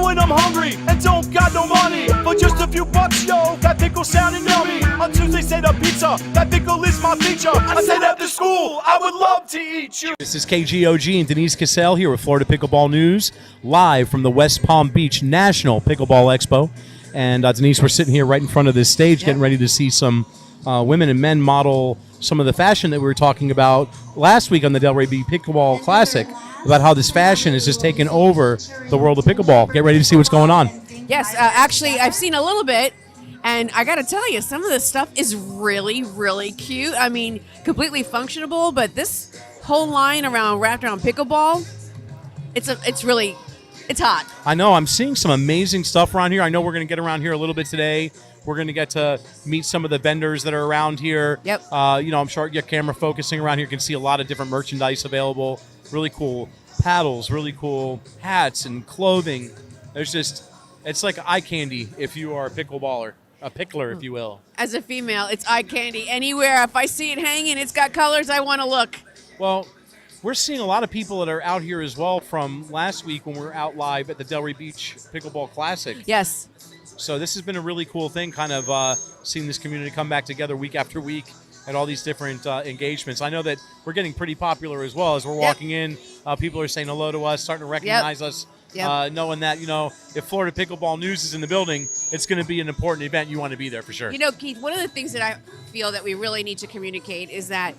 when I'm hungry and don't got no money. For just a few bucks, yo, that pickle sounding yummy. On Tuesday, say the pizza, that pickle is my feature. I said after school, I would love to eat you. This is KGOG and Denise Casale here with Florida Pickleball News, live from the West Palm Beach National Pickleball Expo. And Denise, we're sitting here right in front of this stage, getting ready to see some women and men model some of the fashion that we were talking about last week on the Delray Beach Pickleball Classic, about how this fashion is just taking over the world of pickleball. Get ready to see what's going on. Yes, actually, I've seen a little bit, and I got to tell you, some of this stuff is really, really cute. I mean, completely functional, but this whole line wrapped around pickleball, it's hot. I know. I'm seeing some amazing stuff around here. I know we're going to get around here a little bit today. We're going to get to meet some of the vendors that are around here. Yep. I'm sure your camera focusing around here. You can see a lot of different merchandise available. Really cool paddles, really cool hats and clothing. It's like eye candy if you are a pickleballer, a pickler, if you will. As a female, it's eye candy. Anywhere, if I see it hanging, it's got colors, I want to look. Well, we're seeing a lot of people that are out here as well from last week when we were out live at the Delray Beach Pickleball Classic. Yes. So this has been a really cool thing, kind of seeing this community come back together week after week at all these different engagements. I know that we're getting pretty popular as well. As we're walking in, people are saying hello to us, starting to recognize us, knowing that, if Florida Pickleball News is in the building, it's going to be an important event. You want to be there for sure. Keith, one of the things that I feel that we really need to communicate is that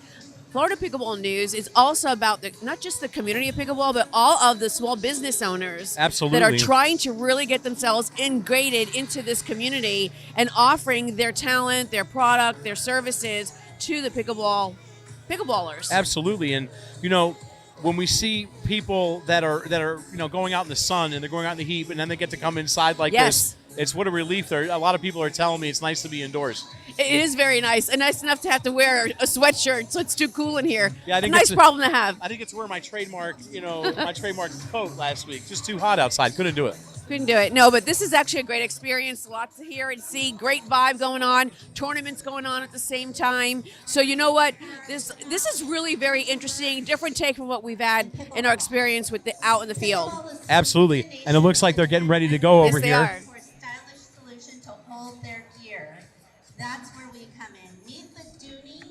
Florida Pickleball News is also about not just the community of pickleball, but all of the small business owners that are trying to really get themselves integrated into this community and offering their talent, their product, their services to the pickleballers. Absolutely. And, when we see people that are going out in the sun and they're going out in the heat, and then they get to come inside like this, it's what a relief. A lot of people are telling me it's nice to be indoors. It is very nice, and nice enough to have to wear a sweatshirt, so it's too cool in here. Yeah, a nice problem to have. I didn't get to wear my trademark, my trademark coat last week. Just too hot outside. Couldn't do it. Couldn't do it. No, but this is actually a great experience. Lots to hear and see. Great vibe going on. Tournaments going on at the same time. So you know what? This is really very interesting. Different take from what we've had in our experience with out in the field. Absolutely. And it looks like they're getting ready to go over here. Are. For a stylish solution to hold their gear. That's where we come in. Meet the Dooney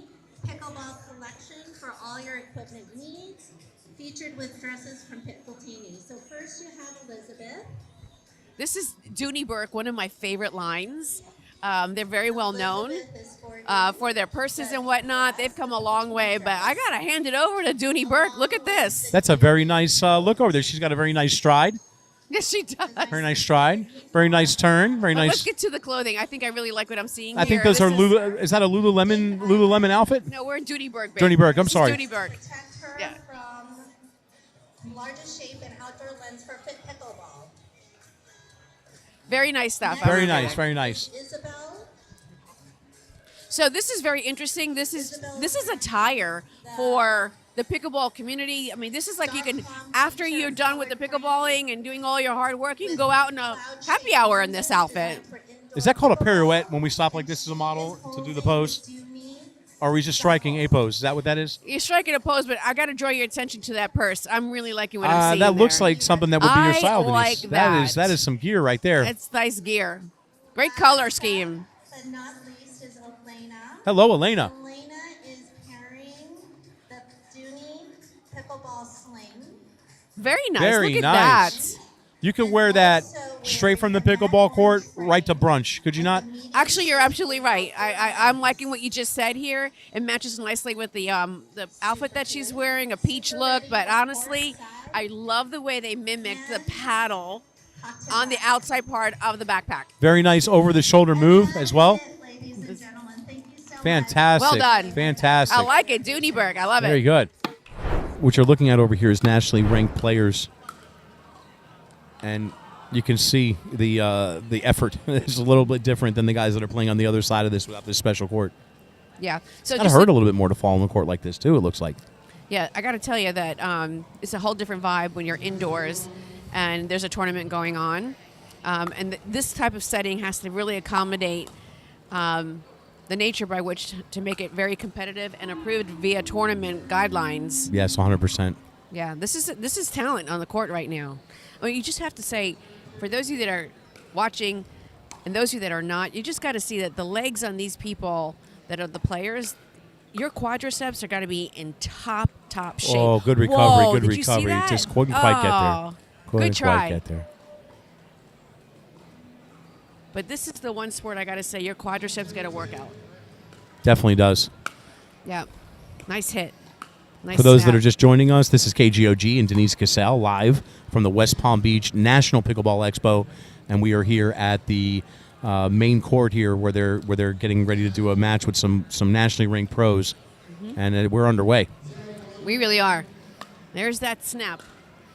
Pickleball Collection for all your equipment needs, featured with dresses from Pickleball. So first you have Elizabeth. This is Dooney Burke, one of my favorite lines. They're very well known for their purses and whatnot. They've come a long way, but I got to hand it over to Dooney Burke. Look at this. That's a very nice look over there. She's got a very nice stride. Yes, she does. Very nice stride. Very nice turn. Very nice. Let's get to the clothing. I think I really like what I'm seeing I think those are is that a Lululemon outfit? No, we're in Dooney Burke. Dooney Burke. I'm sorry. Dooney Burke. Protect her from largest shape and outdoor lens for fit pickleball. Very nice stuff. Very nice. Very nice. Isabel. So this is very interesting. This is attire for the pickleball community. I mean, this is like you can, after you're done with the pickleballing and doing all your hard work, you can go out in a happy hour in this outfit. Is that called a pirouette when we stop like this as a model to do the pose? Or are we just striking a pose? Is that what that is? You're striking a pose, but I got to draw your attention to that purse. I'm really liking what I'm seeing That looks like something that would be your style, Denise. Like that. That is some gear right there. It's nice gear. Great color scheme. But not least is Elena. Hello, Elena. Elena is carrying the Dooney Pickleball Sling. Very nice. Very Look at nice. that. You could wear that straight from the pickleball court right to brunch, could you not? Actually, you're absolutely right. I'm liking what you just said here. It matches nicely with the outfit that she's wearing, a peach look. But honestly, I love the way they mimicked the paddle on the outside part of the backpack. Very nice over-the-shoulder move as well. Ladies and gentlemen, thank you so Fantastic. Well done. Fantastic. I like it. Dooney Burke. I love it. Very good. What you're looking at over here is nationally ranked players. And you can see the effort is a little bit different than the guys that are playing on the other side of this without this special court. Yeah. So It hurt a little bit more to fall on the court like this, too, it looks like. Yeah, I got to tell you that it's a whole different vibe when you're indoors and there's a tournament going on. And this type of setting has to really accommodate the nature by which to make it very competitive and approved via tournament guidelines. Yes, 100%. Yeah, this is talent on the court right now. I mean, you just have to say, for those of you that are watching and those of you that are not, you just got to see that the legs on these people that are the players, your quadriceps are got to be in top shape. Oh, good recovery, Whoa, good did recovery. You see that? Just couldn't quite get there. Couldn't Good try. quite get there. But this is the one sport I got to say your quadriceps got to work out. Definitely does. Yeah. Nice hit. Nice For those snap. that are just joining us, this is KGOG and Denise Casale live from the West Palm Beach National Pickleball Expo, and we are here at the main court here where they're getting ready to do a match with some nationally ranked pros, and we're underway. We really are. There's that snap.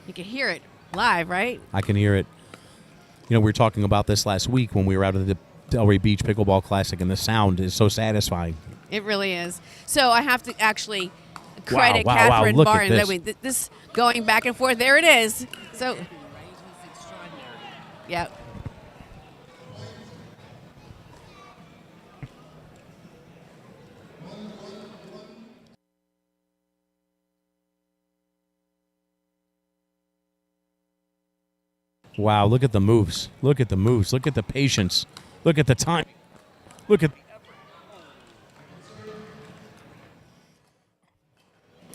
You can hear it live, right? I can hear it. You know, we were talking about this last week when we were out at the Delray Beach Pickleball Classic, and the sound is so satisfying. It really is. So I have to actually credit Wow, Catherine look at Barton. this. I mean, this going back and forth. There it is. So, yep. Wow, look at the moves. Look at the moves. Look at the patience. Look at the time. Look at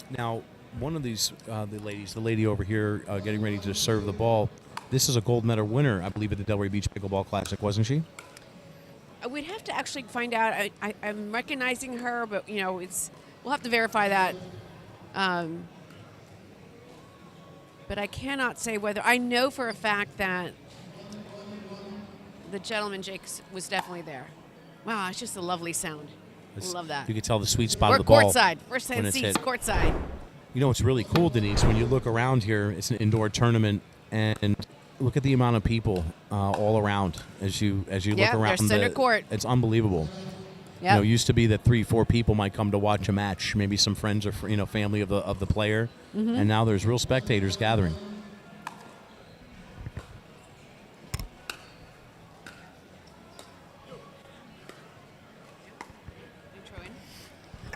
Now, one of these, the lady over here getting ready to serve the ball, this is a gold medal winner, I believe, at the Delray Beach Pickleball Classic, wasn't she? We'd have to actually find out. I'm recognizing her, but, you know, we'll have to verify that. But I cannot say whether. I know for a fact that the gentleman, Jake, was definitely there. Wow, it's just a lovely sound. I love that. You can tell the sweet spot We're of the ball. courtside. First hand seats, courtside. You know what's really cool, Denise? When you look around here, it's an indoor tournament, and look at the amount of people all around as you look around. There's center court. It's unbelievable. Yep. You know, it used to be that 3-4 people might come to watch a match, maybe some friends or family of the player, and now there's real spectators gathering.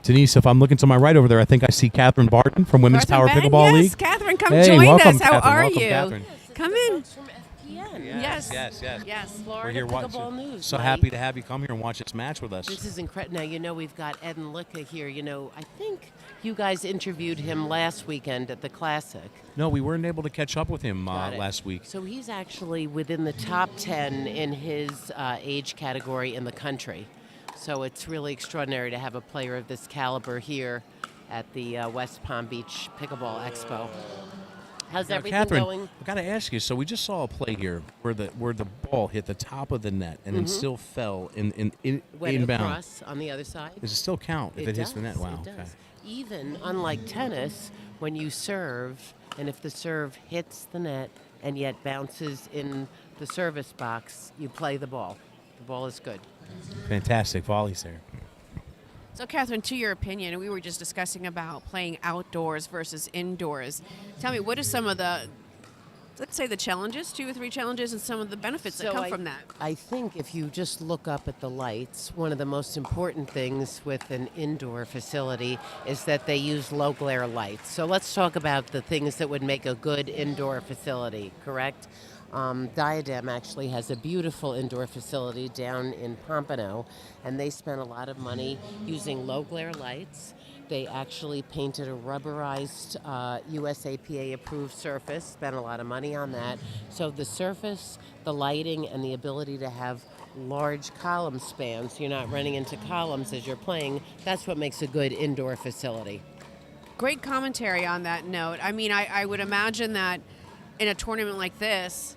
Denise, if I'm looking to my right over there, I think I see Catherine Barton from Women's Power Pickleball League. Yes, Catherine, come hey, join welcome, us. How Catherine. are Welcome, you? Catherine. Come in. From FPN. Yes. Florida We're here Pickleball watching. News. So Mike. happy to have you come here and watch this match with us. This is incredible. Now, you know, we've got Ed and Lica here. You know, I think you guys interviewed him last weekend at the Classic. No, we weren't able to catch up with him Got it. last week. So he's actually within the top 10 in his age category in the country. So it's really extraordinary to have a player of this caliber here at the West Palm Beach Pickleball Expo. How's Now, everything Catherine, going? I got to ask you. So we just saw a play here where the ball hit the top of the net and then still fell in Went inbound. across on the other side. Does it still count if it hits the net? Wow. It does. Okay. Even unlike tennis, when you serve, and if the serve hits the net and yet bounces in the service box, you play the ball. The ball is good. Fantastic volleys there. So, Catherine, to your opinion, we were just discussing about playing outdoors versus indoors. Tell me, what are some of the, let's say, the challenges, 2 or 3 challenges, and some of the benefits that come from that? I think if you just look up at the lights, one of the most important things with an indoor facility is that they use low glare lights. So let's talk about the things that would make a good indoor facility, correct? Diadem actually has a beautiful indoor facility down in Pompano, and they spent a lot of money using low glare lights. They actually painted a rubberized USAPA approved surface, spent a lot of money on that. So the surface, the lighting, and the ability to have large column spans, you're not running into columns as you're playing, that's what makes a good indoor facility. Great commentary on that note. I mean, I would imagine that in a tournament like this,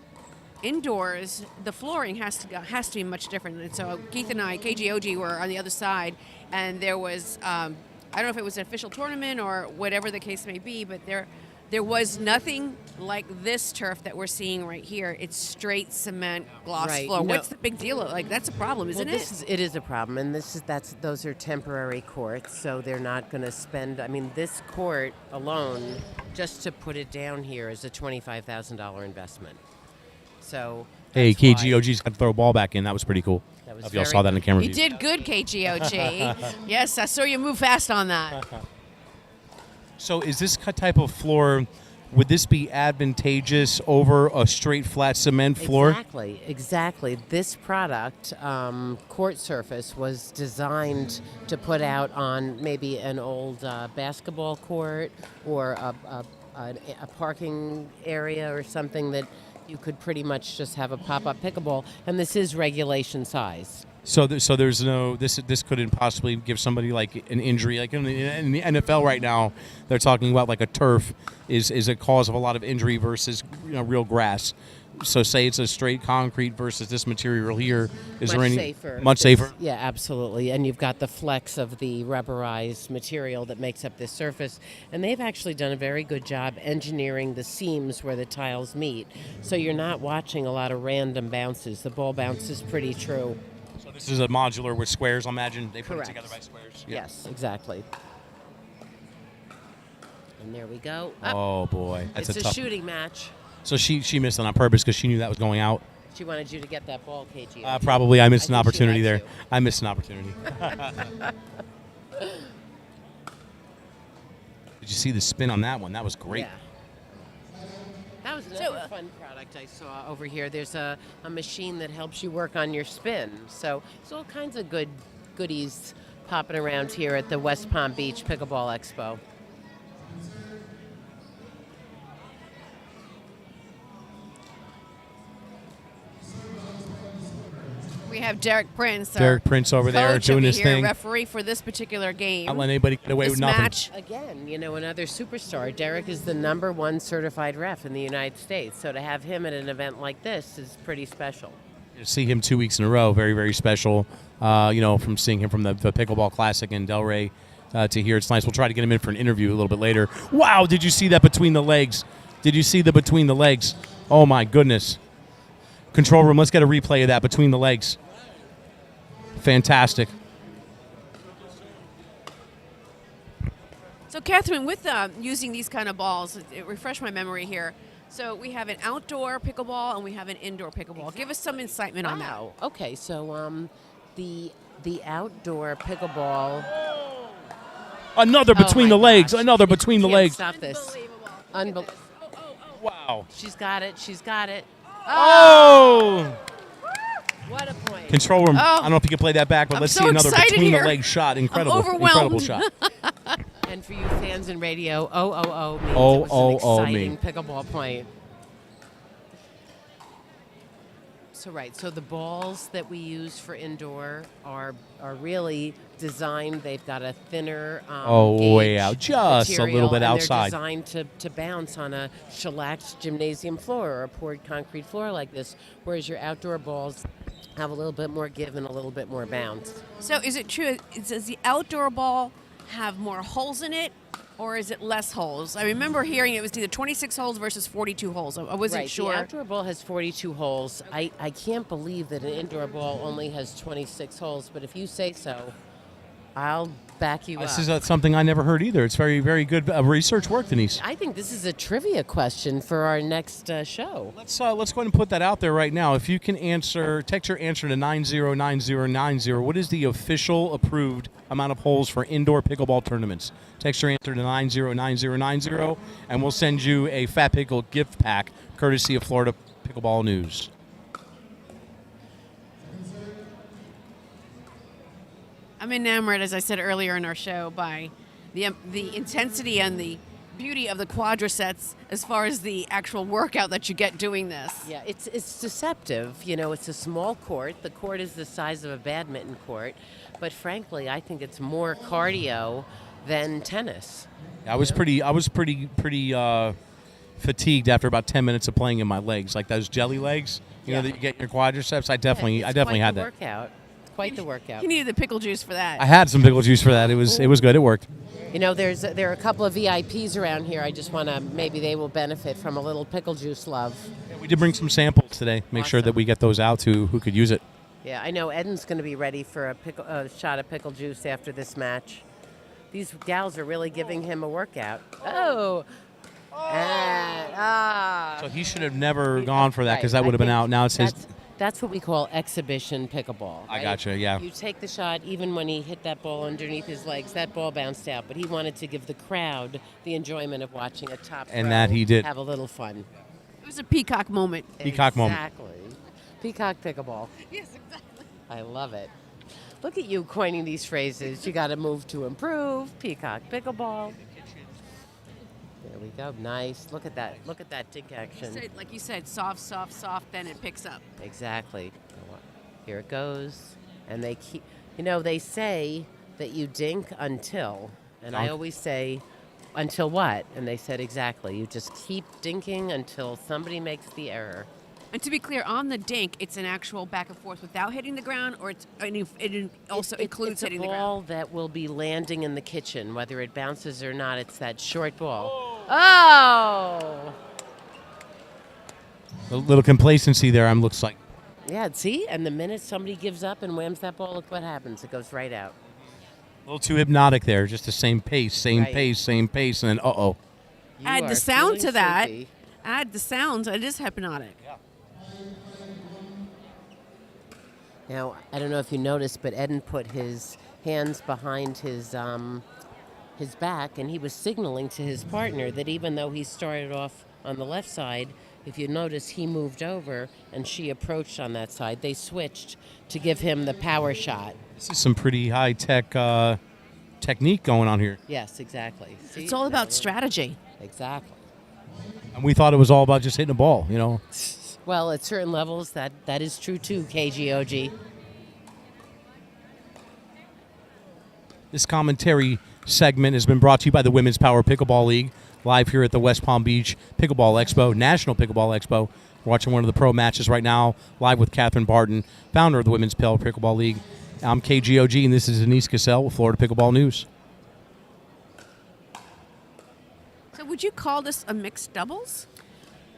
indoors, the flooring has to be much different. And so Keith and I, KGOG, were on the other side, and there was, I don't know if it was an official tournament or whatever the case may be, but there was nothing like this turf that we're seeing right here. It's straight cement gloss Right. floor. No. What's the big deal? Like, that's a problem, isn't It is a problem, and those are temporary courts, so they're not going to spend. I mean, this court alone, just to put it down here, is a $25,000 investment. So Hey, that's why- KGOG's got to throw a ball back in. That was pretty cool. That was If y'all very saw that in the camera You view. did good, KGOG. Yes, I saw you move fast on that. So is this type of floor would this be advantageous over a straight flat cement floor? Exactly. This product, court surface, was designed to put out on maybe an old basketball court or a parking area or something that you could pretty much just have a pop-up pickleball, and this is regulation size. So there's no this couldn't possibly give somebody like an injury, like in the NFL right now they're talking about like a turf is a cause of a lot of injury versus real grass. So say it's a straight concrete versus this material here. Is there any safer. Much safer? Yeah, absolutely. And you've got the flex of the rubberized material that makes up this surface. And they've actually done a very good job engineering the seams where the tiles meet. So you're not watching a lot of random bounces. The ball bounces pretty true. So this is a modular with squares, I imagine. They put Correct. it together by squares. Yeah. Yes, exactly. And there we go. Oh boy, that's it's a a tough shooting match. So she missed it on purpose because she knew that was going out. She wanted you to get that ball, KGOG. Probably. I missed an think she opportunity there. likes you. I missed an opportunity. Did you see the spin on that one? That was great. Yeah. That was another fun product I saw over here. There's a machine that helps you work on your spin. So there's all kinds of goodies popping around here at the West Palm Beach Pickleball Expo. We have Derek Prince. Derek Prince over there doing his thing. Referee for this particular game. Not let anybody get away with nothing. Match. Again, another superstar. Derek is the #1 certified ref in the United States. So to have him at an event like this is pretty special. To see him 2 weeks in a row, very, very special. From seeing him from the Pickleball Classic in Delray to here, it's nice. We'll try to get him in for an interview a little bit later. Wow, did you see that between the legs? Did you see the between the legs? Oh, my goodness. Control room, let's get a replay of that between the legs. Fantastic. So, Catherine, with using these kind of balls, it refresh my memory here. So we have an outdoor pickleball and we have an indoor pickleball. Exactly. Give us some incitement on that. Okay, so the outdoor pickleball. Another between the legs. Gosh. Another between the legs. Stop this. Unbelievable. Wow. She's got it. She's got it. Oh! What a point. Control room. I don't know if you can play that back, but let's see another between the legs shot. Incredible shot. And for you fans in radio, means it was an exciting pickleball point. So the balls that we use for indoor are really designed. They've got a thinner way out, just material, a little bit and outside. They're designed to bounce on a shellacked gymnasium floor or a poured concrete floor like this, whereas your outdoor balls have a little bit more give and a little bit more bounce. So is it true, does the outdoor ball have more holes in it, or is it less holes? I remember hearing it was either 26 holes versus 42 holes. I wasn't sure. The outdoor ball has 42 holes. I can't believe that an indoor ball only has 26 holes, but if you say so, I'll back you up. This is something I never heard either. It's very, very good research work, Denise. I think this is a trivia question for our next show. Let's go ahead and put that out there right now. If you can text your answer to 909090. What is the official approved amount of holes for indoor pickleball tournaments? Text your answer to 909090, and we'll send you a Fat Pickle gift pack, courtesy of Florida Pickleball News. I'm enamored, as I said earlier in our show, by the intensity and the beauty of the quadrisets as far as the actual workout that you get doing this. Yeah, it's deceptive. It's a small court. The court is the size of a badminton court, but frankly, I think it's more cardio than tennis. I was pretty fatigued after about 10 minutes of playing in my legs, like those jelly legs. You know that you get in your quadriceps. I definitely had that. Workout. Quite the workout. You needed the pickle juice for that. I had some pickle juice for that. It was good. It worked. There are a couple of VIPs around here. I just want to, maybe they will benefit from a little pickle juice love. Yeah, we did bring some samples today. Make sure that we get those out to who could use it. Yeah, I know Eden's going to be ready for a shot of pickle juice after this match. These gals are really giving him a workout. So he should have never gone for that because that would have been out. Now it's his. That's what we call exhibition pickleball. I right? gotcha, yeah. You take the shot, even when he hit that ball underneath his legs, that ball bounced out. But he wanted to give the crowd the enjoyment of watching a top And pro that he did. have a little fun. It was a peacock moment. Peacock moment. Exactly. Peacock pickleball. Yes, exactly. I love it. Look at you coining these phrases. You got to move to improve. Peacock pickleball. There we go. Nice. Look at that. Look at that dink action. Like you said, soft, soft, soft, then it picks up. Exactly. Here it goes. And they keep, they say that you dink until, and I always say, until what? And they said exactly. You just keep dinking until somebody makes the error. And to be clear, on the dink, it's an actual back and forth without hitting the ground, or it also includes hitting the ground? It's a ball that will be landing in the kitchen, whether it bounces or not. It's that short ball. Oh! A little complacency there, looks like. Yeah, see? And the minute somebody gives up and whams that ball, look what happens. It goes right out. A little too hypnotic there. Just the same pace, Right. same pace, and then uh-oh. You Add are the sound feeling to that. sleepy. Add the sounds. It is hypnotic. Yeah. Now, I don't know if you noticed, but Eden put his hands behind his back, and he was signaling to his partner that even though he started off on the left side, if you notice, he moved over and she approached on that side. They switched to give him the power shot. This is some pretty high-tech technique going on here. Yes, exactly. See? It's all about strategy. Exactly. And we thought it was all about just hitting a ball, Well, at certain levels, that is true too, KGOG. This commentary segment has been brought to you by the Women's Power Pickleball League, live here at the West Palm Beach Pickleball Expo, National Pickleball Expo. We're watching one of the pro matches right now, live with Catherine Barton, founder of the Women's Power Pickleball League. I'm KGOG, and this is Denise Casale with Florida Pickleball News. So would you call this a mixed doubles?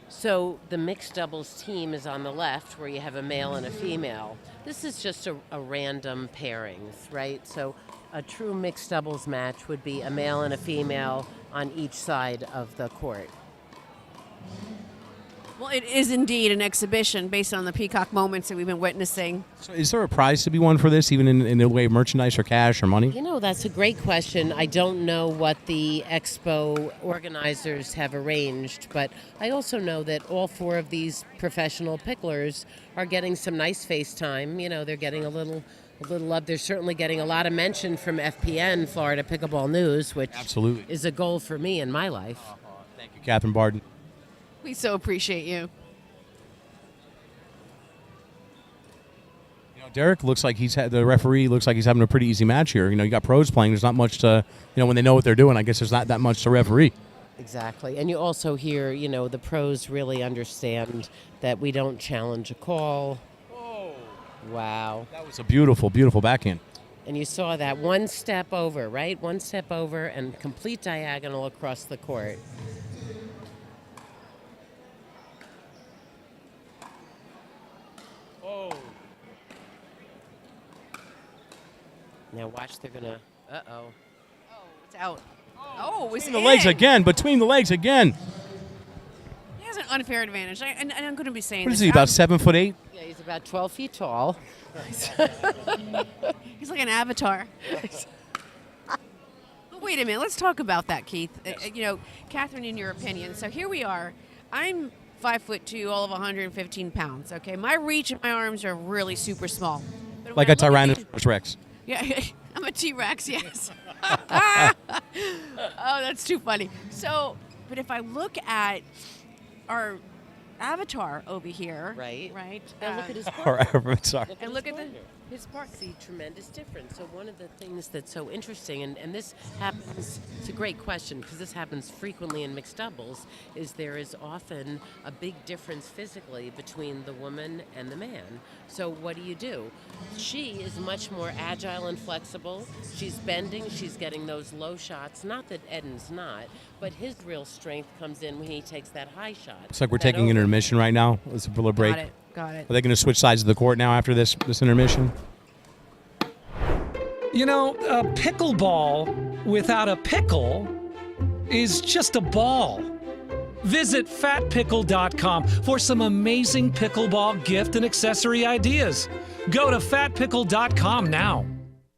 So the mixed doubles team is on the left, where you have a male and a female. This is just a random pairings, right? So a true mixed doubles match would be a male and a female on each side of the court. Well, it is indeed an exhibition based on the peacock moments that we've been witnessing. So is there a prize to be won for this, even in the way of merchandise or cash or money? That's a great question. I don't know what the expo organizers have arranged, but I also know that all four of these professional picklers are getting some nice face time. They're getting a little love. They're certainly getting a lot of mention from FPN, Florida Pickleball News, which Absolutely is a goal for me in my life. Thank you, Catherine Barton. We so appreciate you. Derek looks like the referee looks like he's having a pretty easy match here. You got pros playing. There's not much to, when they know what they're doing, I guess there's not that much to referee. Exactly. And you also hear, the pros really understand that we don't challenge a call. Oh. Wow. That was a beautiful, beautiful backhand. And you saw that one step over, right? One step over and complete diagonal across the court. Now watch, they're gonna. Uh-oh. Oh, it's out. Oh, it's Between the legs again. Between the legs again. He has an unfair advantage, and I'm going to be saying What is this. he, about 7'8"? Yeah, he's about 12 feet tall. He's like an avatar. But wait a minute. Let's talk about that, Keith. Yes. Catherine, in your opinion. So here we are. I'm 5'2", all of 115 pounds. Okay, my reach and my arms are really super small. But Like when a I look at Tyrannosaurus Rex. Yeah, I'm a T-Rex, yes. Oh, that's too funny. So, but if I look at our avatar over here, Right. right, And look at his Or partner. sorry. and look at the. His part, see, tremendous difference. So one of the things that's so interesting, and this happens, it's a great question, because this happens frequently in mixed doubles, is there is often a big difference physically between the woman and the man. So what do? She is much more agile and flexible. She's bending, she's getting those low shots. Not that Eden's not, but his real strength comes in when he takes that high shot. Looks like we're that taking an over. intermission right now. Let's a little break. Got it. Are they going to switch sides of the court now after this intermission? A pickleball without a pickle is just a ball. Visit fatpickle.com for some amazing pickleball gift and accessory ideas. Go to fatpickle.com now.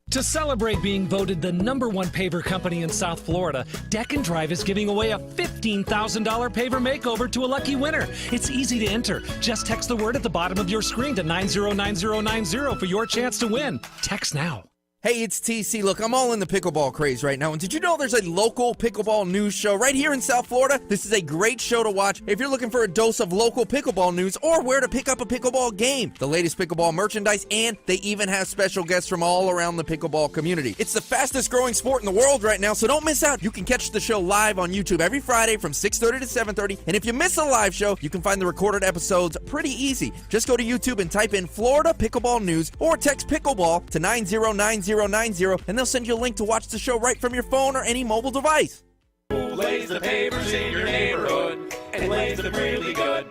To celebrate being voted the #1 paver company in South Florida, Deck and Drive is giving away a $15,000 paver makeover to a lucky winner. It's easy to enter. Just text the word at the bottom of your screen to 909090 for your chance to win. Text now. Hey, it's TC. Look, I'm all in the pickleball craze right now. And did you know there's a local pickleball news show right here in South Florida? This is a great show to watch if you're looking for a dose of local pickleball news or where to pick up a pickleball game, the latest pickleball merchandise, and they even have special guests from all around the pickleball community. It's the fastest growing sport in the world right now, so don't miss out. You can catch the show live on YouTube every Friday from 6:30 to 7:30. And if you miss a live show, you can find the recorded episodes pretty easy. Just go to YouTube and type in Florida Pickleball News or text pickleball to 909090 and they'll send you a link to watch the show right from your phone or any mobile device. Who lays the pavers in your neighborhood and lays them really good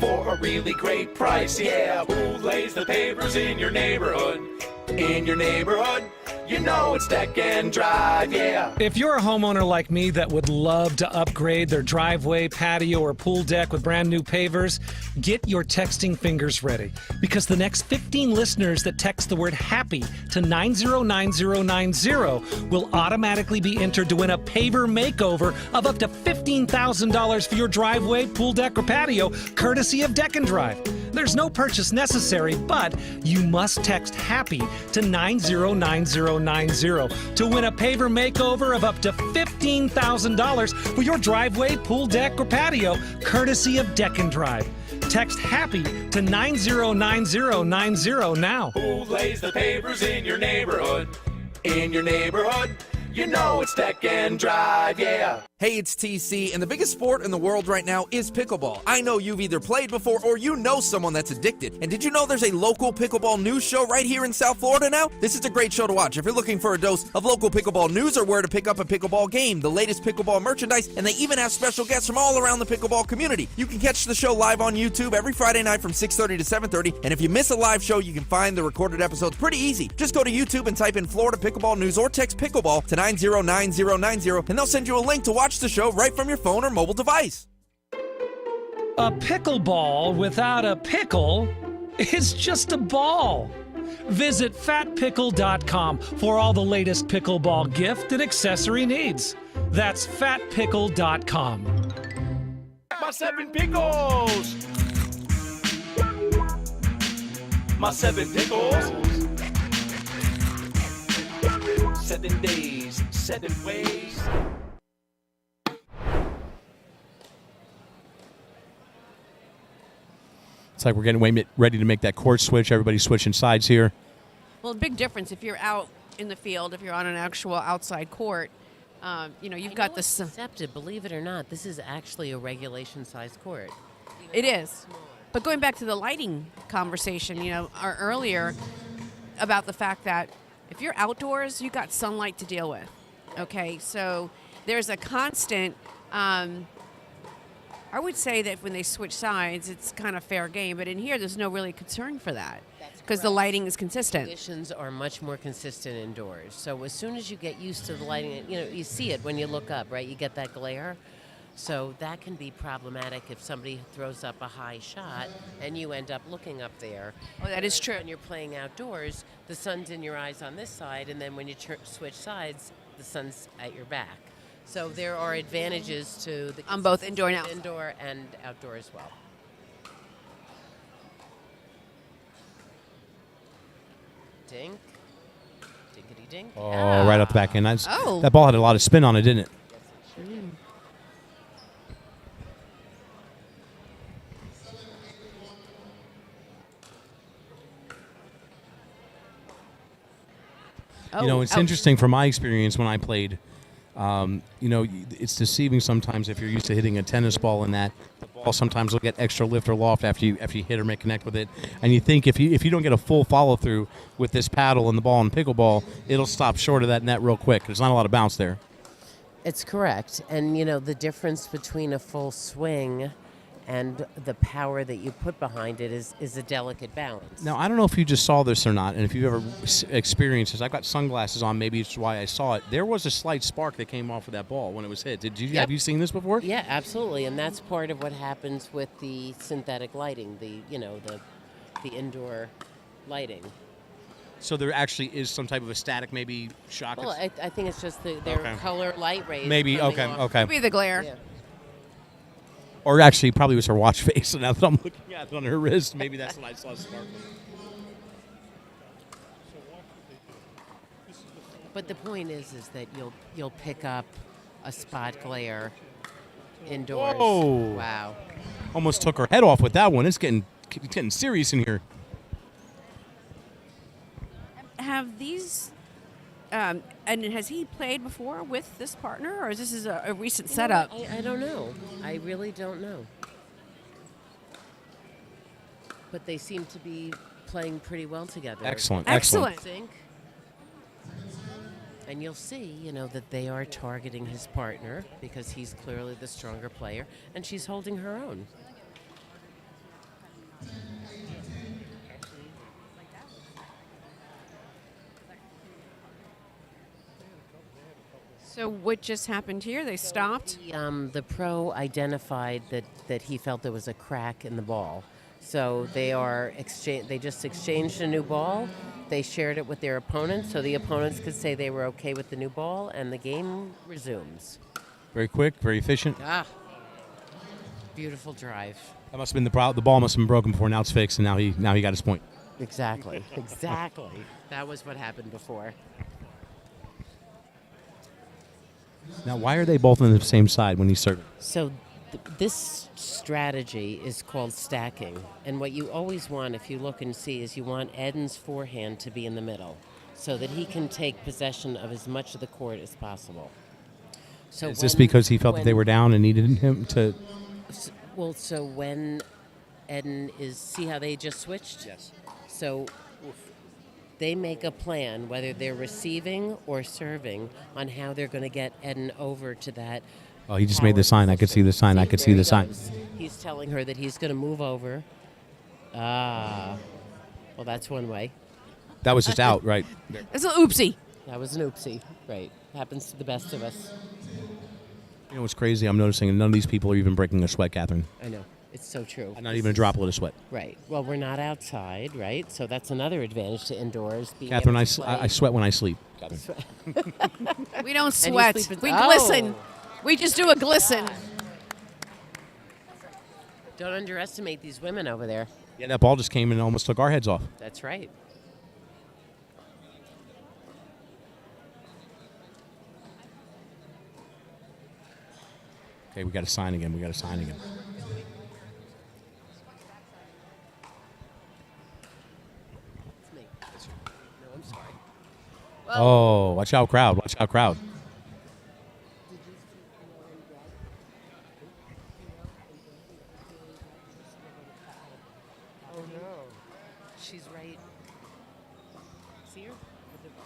for a really great price? Yeah, who lays the pavers in your neighborhood? In your neighborhood, you know it's Deck and Drive, yeah. If you're a homeowner like me that would love to upgrade their driveway, patio, or pool deck with brand new pavers, get your texting fingers ready, because the next 15 listeners that text the word HAPPY to 909090 will automatically be entered to win a paver makeover of up to $15,000 for your driveway, pool deck, or patio, courtesy of Deck and Drive. There's no purchase necessary, but you must text HAPPY to 909090 to win a paver makeover of up to $15,000 for your driveway, pool deck, or patio, courtesy of Deck and Drive. Text HAPPY to 909090 now. Who lays the pavers in your neighborhood? In your neighborhood, you know it's Deck and Drive, yeah. Hey, it's TC, and the biggest sport in the world right now is pickleball. I know you've either played before or you know someone that's addicted. And did you know there's a local pickleball news show right here in South Florida now? This is a great show to watch if you're looking for a dose of local pickleball news or where to pick up a pickleball game, the latest pickleball merchandise, and they even have special guests from all around the pickleball community. You can catch the show live on YouTube every Friday night from 6:30 to 7:30, and if you miss a live show, you can find the recorded episodes pretty easy. Just go to YouTube and type in Florida Pickleball News or text pickleball to 909090, and they'll send you a link to watch the show right from your phone or mobile device. A pickleball without a pickle is just a ball. Visit fatpickle.com for all the latest pickleball gift and accessory needs. That's fatpickle.com. My 7 pickles! My 7 pickles! 7 days, 7 ways. It's like we're getting ready to make that court switch. Everybody's switching sides here. Well, big difference if you're out in the field, if you're on an actual outside court. You've got this. Accepted, believe it or not, this is actually a regulation-sized court. It is. But going back to the lighting conversation, earlier about the fact that if you're outdoors, you got sunlight to deal with. Okay, so there's a constant. I would say that when they switch sides, it's kind of fair game. But in here, there's no really concern for that because the lighting is consistent. Conditions are much more consistent indoors. So as soon as you get used to the lighting, you see it when you look up, right? You get that glare. So that can be problematic if somebody throws up a high shot and you end up looking up there. Oh, that is true. When you're playing outdoors, the sun's in your eyes on this side, and then when you switch sides, the sun's at your back. So there are advantages to the on both indoor and outside. Indoor and outdoor as well. Dink. Dinkity dink. Oh, right up the back end. That ball had a lot of spin on it, didn't it? It's interesting from my experience when I played. It's deceiving sometimes if you're used to hitting a tennis ball in that the ball sometimes will get extra lift or loft after you hit or make connect with it, and you think if you don't get a full follow through with this paddle and the ball in pickleball, it'll stop short of that net real quick. There's not a lot of bounce there. It's correct, and the difference between a full swing and the power that you put behind it is a delicate balance. Now, I don't know if you just saw this or not, and if you've ever experienced this. I've got sunglasses on. Maybe it's why I saw it. There was a slight spark that came off of that ball when it was hit. Did you? Yep. Have you seen this before? Yeah, absolutely, and that's part of what happens with the synthetic lighting, the indoor lighting. So there actually is some type of a static, maybe shock. Well, I think it's just their color light rays. Maybe, coming okay, off. okay. Maybe the glare. Yeah. Or actually, probably was her watch face. So now that I'm looking at it on her wrist, maybe that's what I saw sparkling. But the point is that you'll pick up a spot glare indoors. Whoa. Wow. Almost took her head off with that one. It's getting serious in here. Have these, and has he played before with this partner, or is this a recent setup? I don't know. I really don't know. But they seem to be playing pretty well together. Excellent. Excellent. Sync. And you'll see, that they are targeting his partner because he's clearly the stronger player, and she's holding her own. So what just happened here? They stopped? The pro identified that he felt there was a crack in the ball. So they just exchanged a new ball. They shared it with their opponents, so the opponents could say they were okay with the new ball, and the game resumes. Very quick, very efficient. Beautiful drive. That must have been the problem. The ball must have been broken before. Now it's fixed, and now he got his point. Exactly. That was what happened before. Now, why are they both on the same side when he's serving? So this strategy is called stacking. And what you always want, if you look and see, is you want Eden's forehand to be in the middle so that he can take possession of as much of the court as possible. So is this because he felt that they were down and needed him to... Well, so when Eden see how they just switched? Yes. So they make a plan, whether they're receiving or serving, on how they're going to get Eden over to that. Oh, he just made the sign. I could see the sign. I could see the sign. He's telling her that he's going to move over. Well, that's one way. That was just out, right? It's an oopsie. That was an oopsie. Right. Happens to the best of us. You know what's crazy? I'm noticing none of these people are even breaking a sweat, Catherine. I know. It's so true. Not even a droplet of sweat. Right. Well, we're not outside, right? So that's another advantage to indoors. Catherine, I sweat when I sleep. We don't sweat. We glisten. We just do a glisten. Don't underestimate these women over there. Yeah, that ball just came and almost took our heads off. That's right. Okay, we got to sign again. It's me. No, I'm sorry. Oh, watch out, crowd. Watch out, crowd. Oh, no. She's right. See her?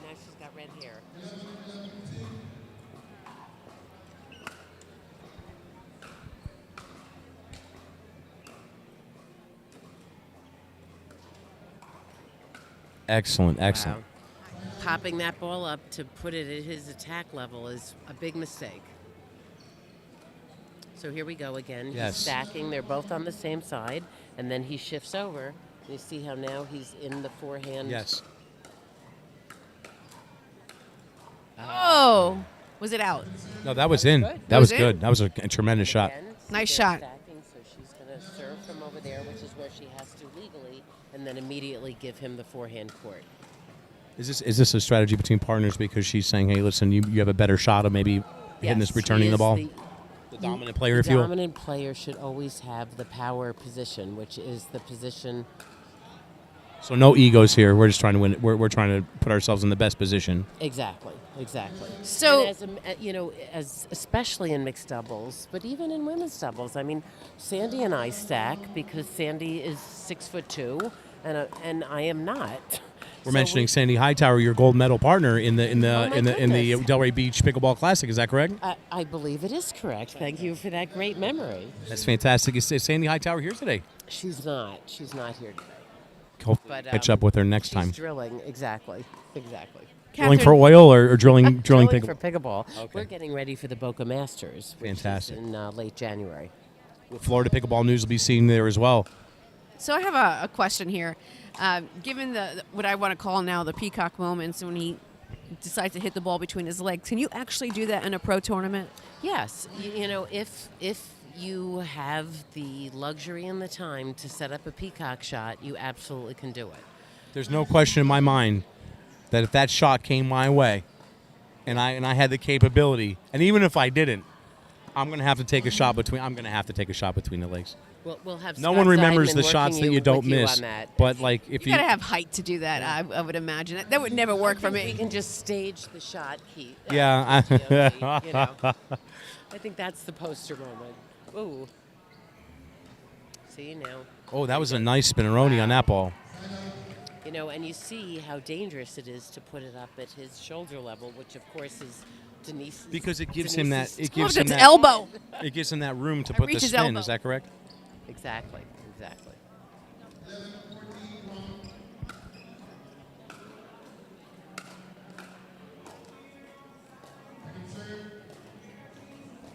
Now she's got red hair. Excellent. Wow. Popping that ball up to put it at his attack level is a big mistake. So here we go again. Yes. He's stacking. They're both on the same side. And then he shifts over. You see how now he's in the forehand? Yes. Oh. Was it out? No, that was in. Good. That was in? good. That was a tremendous shot. Again, Nice they're shot. Stacking, so she's going to serve from over there, which is where she has to legally, and then immediately give him the forehand court. Is this a strategy between partners because she's saying, hey, listen, you have a better shot of maybe hitting this, returning the ball? The dominant player, if you will. The dominant player should always have the power position, which is the position. So no egos here. We're just trying to win. We're trying to put ourselves in the best position. Exactly. So, and as especially in mixed doubles, but even in women's doubles, I mean, Sandy and I stack because Sandy is 6'2", and I am not. We're mentioning Sandy Hightower, your gold medal partner in the Delray Beach Pickleball Classic. Is that correct? I believe it is correct. Thank you for that great memory. That's fantastic. Is Sandy Hightower here today? She's not. She's not here today. Hopefully catch up with her next time. Drilling, exactly. Drilling for oil or drilling pickleball? For pickleball. Okay. We're getting ready for the Boca Masters, which fantastic. is in late January. Florida Pickleball News will be seen there as well. So I have a question here. Given what I want to call now the peacock moments when he decides to hit the ball between his legs, can you actually do that in a pro tournament? Yes. You know, if you have the luxury and the time to set up a peacock shot, you absolutely can do it. There's no question in my mind that if that shot came my way and I had the capability, and even if I didn't, I'm going to have to take a shot between the legs. We'll have no one remembers the Diamond shots that you don't miss. But like if you gotta have height to do that, I would imagine. That would never work for me. You can just stage the shot, Keith. Yeah. You know. I think that's the poster moment. Ooh. See now. Oh, that was a nice spinneroni on that ball. You know, and you see how dangerous it is to put it up at his shoulder level, which of course is Denise. Because it gives him that. It gives him him that elbow. It gives him that room to put the spin. Elbow. Is that correct? Exactly.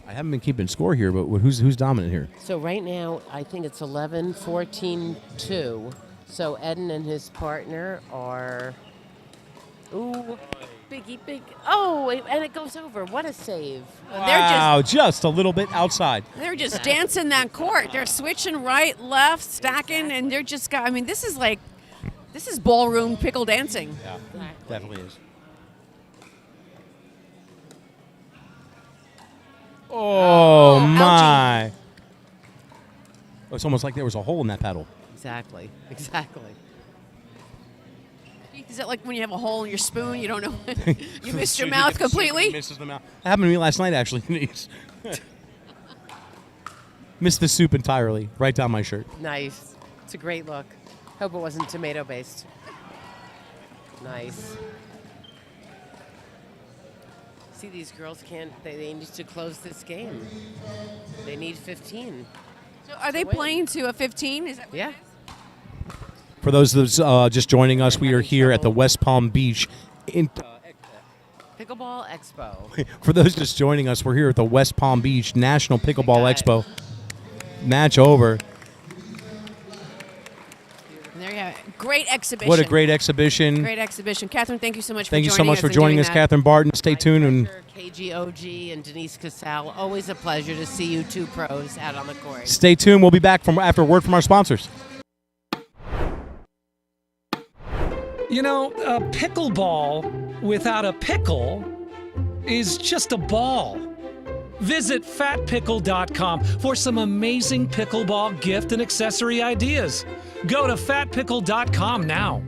I haven't been keeping score here, but who's dominant here? So right now, I think it's 11-14-2. So Eden and his partner are, big. Oh, and it goes over. What a save. Wow, just a little bit outside. They're just dancing that court. They're switching right, left, stacking, and they're just got, I mean, this is ballroom pickle dancing. Yeah, definitely is. Oh, my. Oh, it's almost like there was a hole in that paddle. Exactly. Is it like when you have a hole in your spoon, you don't know, you missed your mouth completely? Misses the mouth. That happened to me last night, actually, Denise. Missed the soup entirely, right down my shirt. Nice. It's a great look. Hope it wasn't tomato-based. Nice. See, these girls they need to close this game. They need 15. So are they playing to a 15? Is that what it is? For those just joining us, we are here at the West Palm Beach Pickleball Expo. For those just joining us, we're here at the West Palm Beach National Pickleball Expo. Match over. And there you have it. Great exhibition. What a great exhibition. Great exhibition. Catherine, thank you so much Thank you so much for joining us, Catherine Barton. Stay tuned. And KGOG and Denise Casale. Always a pleasure to see you two pros out on the court. Stay tuned. We'll be back after a word from our sponsors. You know, a pickleball without a pickle is just a ball. Visit fatpickle.com for some amazing pickleball gift and accessory ideas. Go to fatpickle.com now.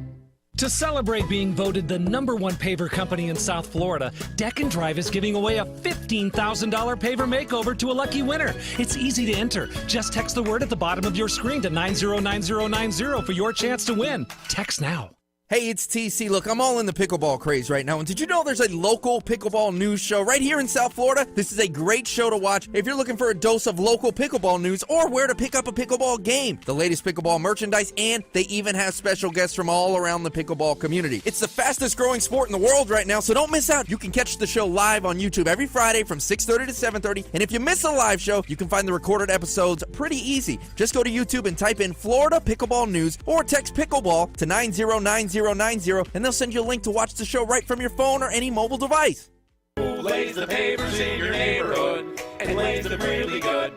To celebrate being voted the #1 paver company in South Florida, Deck and Drive is giving away a $15,000 paver makeover to a lucky winner. It's easy to enter. Just text the word at the bottom of your screen to 909090 for your chance to win. Text now. Hey, it's TC. Look, I'm all in the pickleball craze right now. And did you know there's a local pickleball news show right here in South Florida? This is a great show to watch if you're looking for a dose of local pickleball news or where to pick up a pickleball game, the latest pickleball merchandise, and they even have special guests from all around the pickleball community. It's the fastest growing sport in the world right now, so don't miss out. You can catch the show live on YouTube every Friday from 6:30 to 7:30. And if you miss a live show, you can find the recorded episodes pretty easy. Just go to YouTube and type in Florida Pickleball News or text pickleball to 909090 and they'll send you a link to watch the show right from your phone or any mobile device. Who lays the pavers in your neighborhood and lays them really good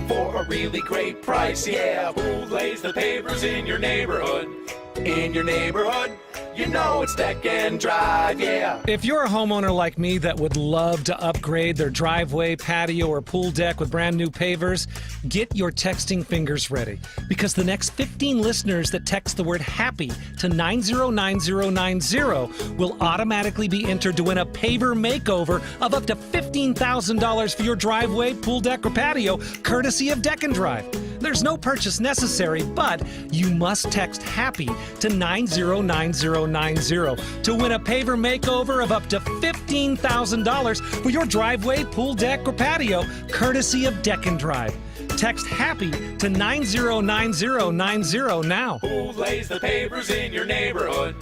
for a really great price? Yeah, who lays the pavers in your neighborhood? In your neighborhood, you know it's Deck and Drive, yeah. If you're a homeowner like me that would love to upgrade their driveway, patio, or pool deck with brand new pavers, get your texting fingers ready. Because the next 15 listeners that text the word HAPPY to 909090 will automatically be entered to win a paver makeover of up to $15,000 for your driveway, pool deck, or patio, courtesy of Deck and Drive. There's no purchase necessary, but you must text HAPPY to 909090 to win a paver makeover of up to $15,000 for your driveway, pool deck, or patio, courtesy of Deck and Drive. Text HAPPY to 909090 now. Who lays the pavers in your neighborhood?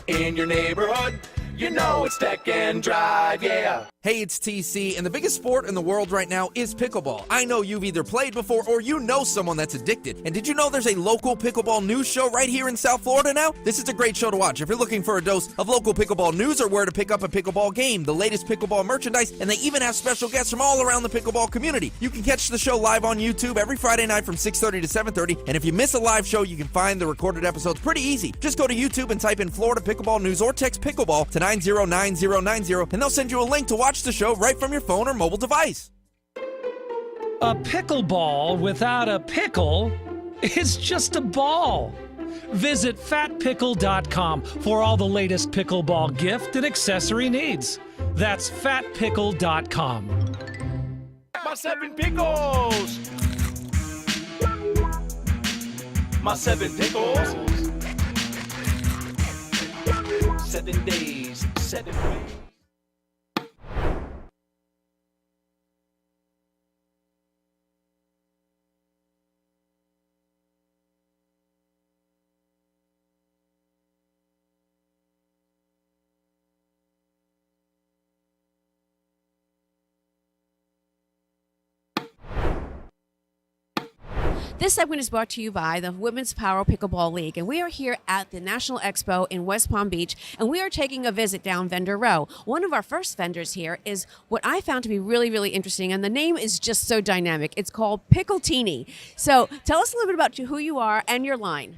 In your neighborhood, you know it's Deck and Drive, yeah. Hey, it's TC, and the biggest sport in the world right now is pickleball. I know you've either played before or you know someone that's addicted. And did you know there's a local pickleball news show right here in South Florida now? This is a great show to watch if you're looking for a dose of local pickleball news or where to pick up a pickleball game, the latest pickleball merchandise, and they even have special guests from all around the pickleball community. You can catch the show live on YouTube every Friday night from 6:30 to 7:30, and if you miss a live show, you can find the recorded episodes pretty easy. Just go to YouTube and type in Florida Pickleball News or text pickleball to 909090, and they'll send you a link to watch the show right from your phone or mobile device. A pickleball without a pickle is just a ball. Visit fatpickle.com for all the latest pickleball gift and accessory needs. That's fatpickle.com. My 7 pickles! My 7 pickles! 7 days, 7 ways. This segment is brought to you by the Women's Power Pickleball League, and we are here at the National Expo in West Palm Beach, and we are taking a visit down Vendor Row. One of our first vendors here is what I found to be really, really interesting, and the name is just so dynamic. It's called Pickletini. So tell us a little bit about who you are and your line.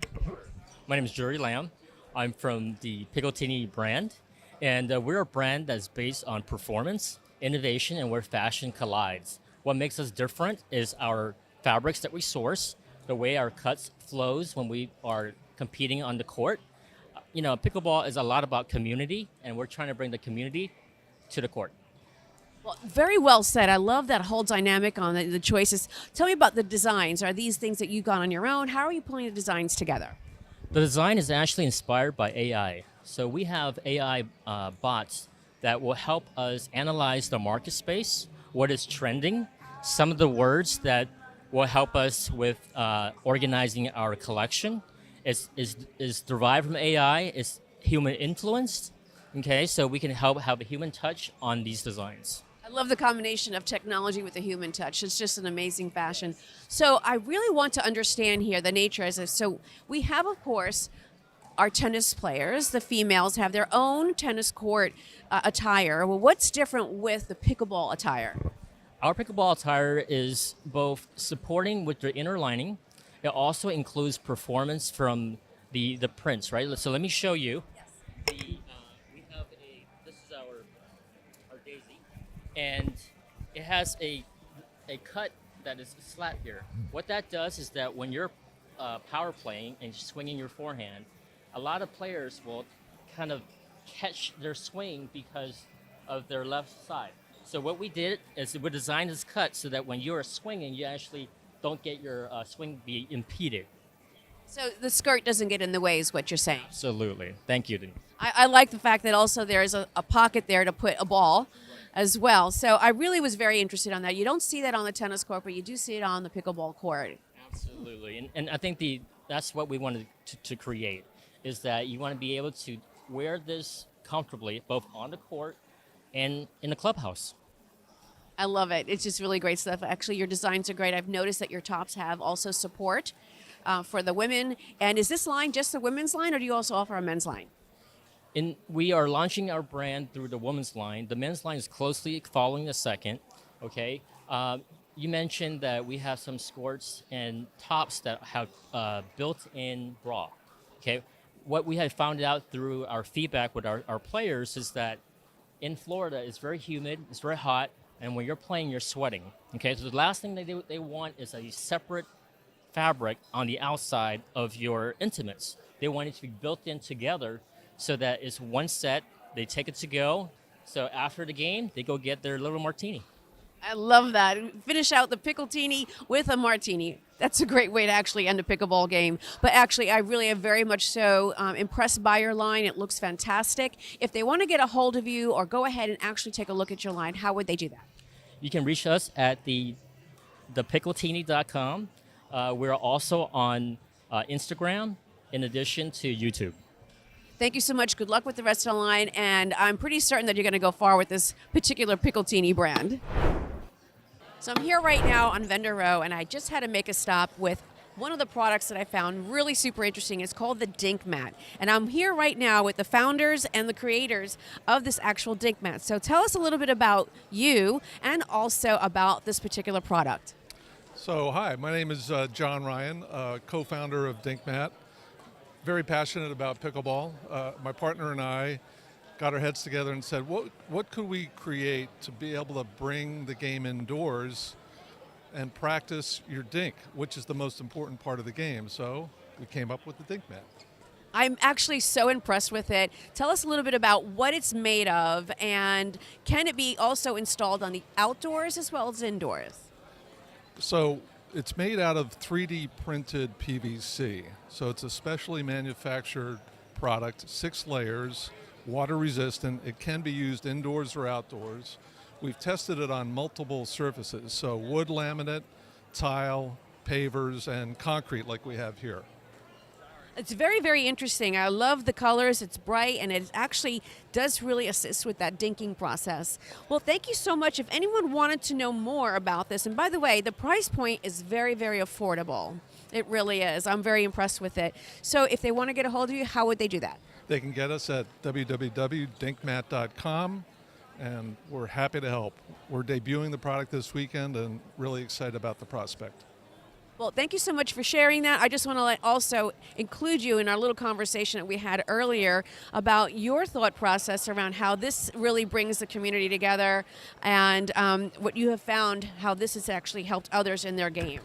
My name is Jerry Lamb. I'm from the Pickletini brand, and we're a brand that's based on performance, innovation, and where fashion collides. What makes us different is our fabrics that we source, the way our cuts flows when we are competing on the court. You know, pickleball is a lot about community, and we're trying to bring the community to the court. Well, very well said. I love that whole dynamic on the choices. Tell me about the designs. Are these things that you got on your own? How are you pulling the designs together? The design is actually inspired by AI. So we have AI bots that will help us analyze the market space, what is trending, some of the words that will help us with organizing our collection. Is derived from AI, is human influenced, okay? So we can help have a human touch on these designs. I love the combination of technology with the human touch. It's just an amazing fashion. So I really want to understand here the nature as this. So we have, of course, our tennis players. The females have their own tennis court attire. Well, what's different with the pickleball attire? Our pickleball attire is both supporting with the inner lining. It also includes performance from the prints, right? So let me show you. Yes. We have this is our daisy, and it has a cut that is slat here. What that does is that when you're power playing and swinging your forehand, a lot of players will kind of catch their swing because of their left side. So what we did is we designed this cut so that when you're swinging, you actually don't get your swing be impeded. So the skirt doesn't get in the way is what you're saying. Absolutely. Thank you, Denise. I like the fact that also there is a pocket there to put a ball as well. So I really was very interested on that. You don't see that on the tennis court, but you do see it on the pickleball court. Absolutely. And I think that's what we wanted to create, is that you want to be able to wear this comfortably, both on the court and in the clubhouse. I love it. It's just really great stuff. Actually, your designs are great. I've noticed that your tops have also support for the women. And is this line just the women's line, or do you also offer a men's line? We are launching our brand through the women's line. The men's line is closely following the second, okay? You mentioned that we have some skirts and tops that have built-in bra, okay? What we have found out through our feedback with our players is that in Florida, it's very humid, it's very hot, and when you're playing, you're sweating. Okay, so the last thing they want is a separate fabric on the outside of your intimates. They want it to be built in together so that it's one set, they take it to go, so after the game, they go get their little martini. I love that. Finish out the pickletini with a martini. That's a great way to actually end a pickleball game. But actually, I really am very much so impressed by your line. It looks fantastic. If they want to get a hold of you or go ahead and actually take a look at your line, how would they do that? You can reach us at thepickletini.com. We're also on Instagram in addition to YouTube. Thank you so much. Good luck with the rest of the line. And I'm pretty certain that you're going to go far with this particular pickletini brand. So I'm here right now on Vendor Row, and I just had to make a stop with one of the products that I found really super interesting. It's called the Dink Mat. And I'm here right now with the founders and the creators of this actual Dink Mat. So tell us a little bit about you and also about this particular product. So hi, my name is John Ryan, co-founder of Dink Mat. Very passionate about pickleball. My partner and I got our heads together and said, what could we create to be able to bring the game indoors and practice your dink, which is the most important part of the game. So we came up with the Dink Mat. I'm actually so impressed with it. Tell us a little bit about what it's made of, and can it be also installed on the outdoors as well as indoors? So it's made out of 3D printed PVC. So it's a specially manufactured product, 6 layers, water resistant. It can be used indoors or outdoors. We've tested it on multiple surfaces, so wood laminate, tile, pavers, and concrete like we have here. It's very, very interesting. I love the colors. It's bright, and it actually does really assist with that dinking process. Well, thank you so much. If anyone wanted to know more about this, and by the way, the price point is very, very affordable. It really is. I'm very impressed with it. So if they want to get a hold of you, how would they do that? They can get us at www.dinkmat.com, and we're happy to help. We're debuting the product this weekend and really excited about the prospect. Well, thank you so much for sharing that. I just want to also include you in our little conversation that we had earlier about your thought process around how this really brings the community together, and what you have found, how this has actually helped others in their game.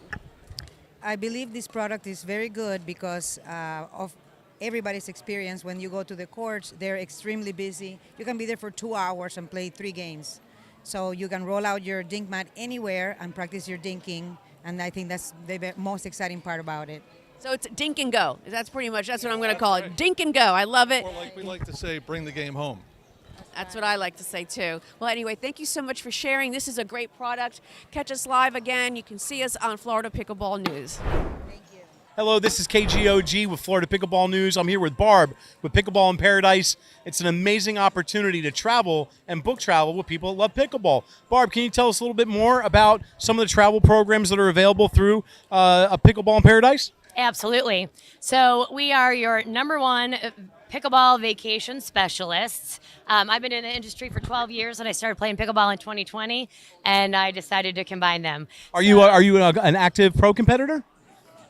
I believe this product is very good because of everybody's experience. When you go to the courts, they're extremely busy. You can be there for 2 hours and play 3 games. So you can roll out your dink mat anywhere and practice your dinking. And I think that's the most exciting part about it. So it's dink and go. That's pretty much, that's what I'm going to call it. Dink and go. I love it. Or like we like to say, bring the game home. That's what I like to say too. Well, anyway, thank you so much for sharing. This is a great product. Catch us live again. You can see us on Florida Pickleball News. Thank you. Hello, this is KGOG with Florida Pickleball News. I'm here with Barb with Pickleball in Paradise. It's an amazing opportunity to travel and book travel with people that love pickleball. Barb, can you tell us a little bit more about some of the travel programs that are available through a Pickleball in Paradise? Absolutely. So we are your #1 pickleball vacation specialists. I've been in the industry for 12 years, and I started playing pickleball in 2020, and I decided to combine them. Are you an active pro competitor?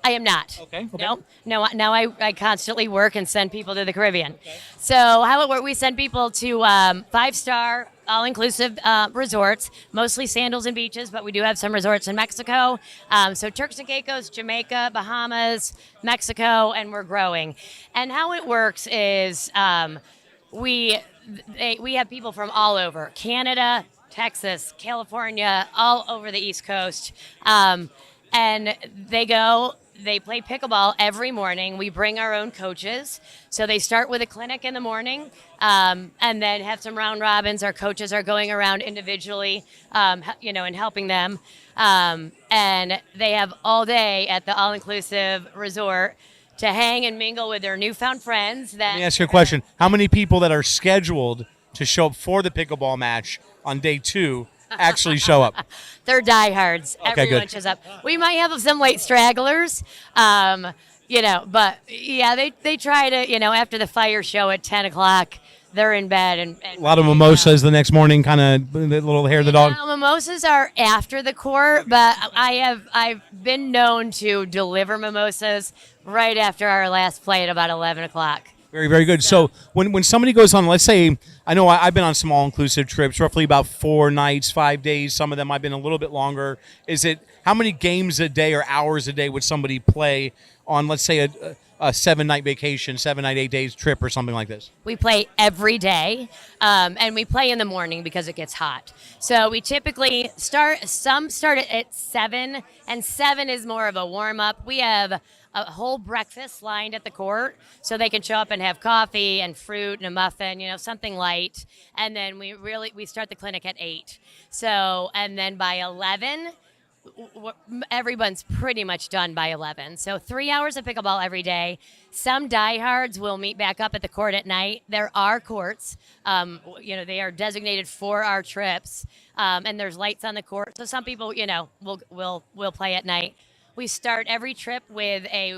I am not. Okay. Nope. No. Now I constantly work and send people to the Caribbean. Okay. So how it works, we send people to 5-star all-inclusive resorts, mostly sandals and beaches, but we do have some resorts in Mexico. So Turks and Caicos, Jamaica, Bahamas, Mexico, and we're growing. And how it works is we have people from all over, Canada, Texas, California, all over the East Coast. And they play pickleball every morning. We bring our own coaches. So they start with a clinic in the morning and then have some round robins. Our coaches are going around individually, and helping them. And they have all day at the all-inclusive resort to hang and mingle with their newfound friends. Let me ask you a question. How many people that are scheduled to show up for the pickleball match on day 2 actually show up? They're diehards. Okay, Everyone good. shows up. We might have some late stragglers, but yeah, they try to, after the fire show at 10 o'clock, they're in bed. And a lot of mimosas the next morning, kind of the little hair of the dog. Mimosas are after the court, but I've been known to deliver mimosas right after our last play at about 11 o'clock. Very, very good. So when somebody goes on, let's say, I know I've been on some all-inclusive trips, roughly about 4 nights, 5 days. Some of them I've been a little bit longer. How many games a day or hours a day would somebody play on, let's say, a 7-night vacation, 7-night, 8 days trip or something like this? We play every day, and we play in the morning because it gets hot. So we typically start at 7, and 7 is more of a warm-up. We have a whole breakfast lined at the court, so they can show up and have coffee and fruit and a muffin, something light. And then we start the clinic at 8. So, and then by 11, everyone's pretty much done by 11. So 3 hours of pickleball every day. Some diehards will meet back up at the court at night. There are courts, they are designated for our trips, and there's lights on the court. So some people, will play at night. We start every trip with a